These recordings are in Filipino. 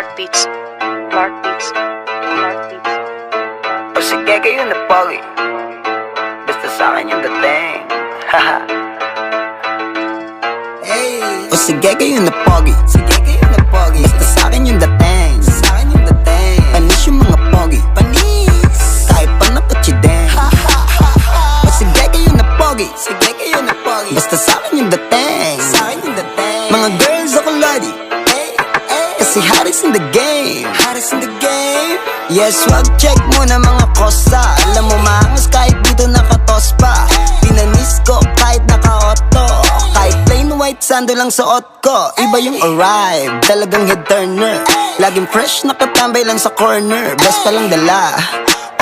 Mark Beats, Mark Beats, Mark Beats. O sige kayo na pogi, basta sa'kin yung dating. Haha. Hey. O sige kayo na pogi, sige kayo na pogi, basta sa'kin yung dating. Sa'kin yung dating. Panis yung mga pogi, panis. Kahit pa nakachideng. O sige kayo na pogi, sige kayo na pogi, basta sa'kin yung dating. Sa'kin yung dating. Mga girls ako lodi, kasi Harris in the game, Harris in the game. Yes, wag check muna mga kosa. Alam mo maangas kahit dito nakatos pa. Pinanis ko kahit naka-auto, kahit plain white sando lang suot ko. Iba yung arrive, talagang head turner. Laging fresh, nakatambay lang sa corner. Best pa lang dala,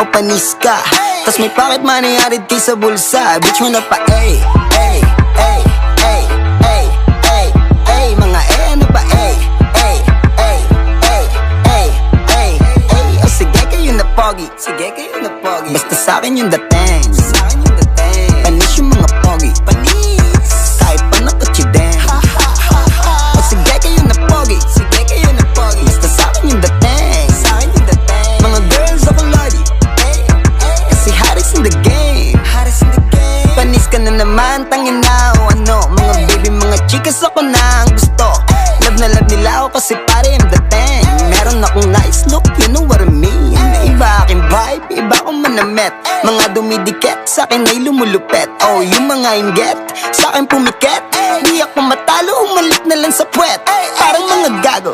o panis ka. Tas may pocket money arid kay sa bulsa. Bitch mo na pa, ay, ay, ay, ay, ay, ay, ay. Mga ano pa, ay, ay, ay, ay, ay, ay, ay. O sige kayo na pogi, sige kayo na pogi, basta sa'kin yung dating. Sa'kin yung dating. Panis yung mga pogi, panis. Kahit pa nakachideng. O sige kayo na pogi, sige kayo na pogi, basta sa'kin yung dating. Sa'kin yung dating. Mga girls ako lodi, kasi Harris in the game, Harris in the game. Panis ka na naman, tangin na o ano. Mga baby, mga chicas ako na ang gusto. Love na love nila ako kasi pare I'm the thing. Meron akong nice look, you know what I mean. Iba aking vibe, iba akong manamet. Mga dumidikit, sa'kin ay lumulupet. Oh, yung mga inget, sa'kin pumiket. Di ako matalo, umalik na lang sa puwet. Parang mga gago,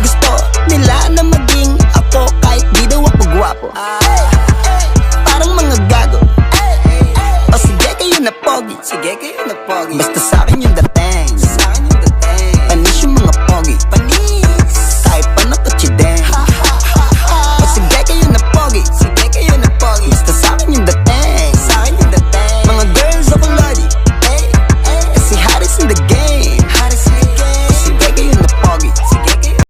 gusto nila na maging ako kahit di daw ako gwapo. Parang mga gago. O sige kayo na pogi, sige kayo na pogi, basta sa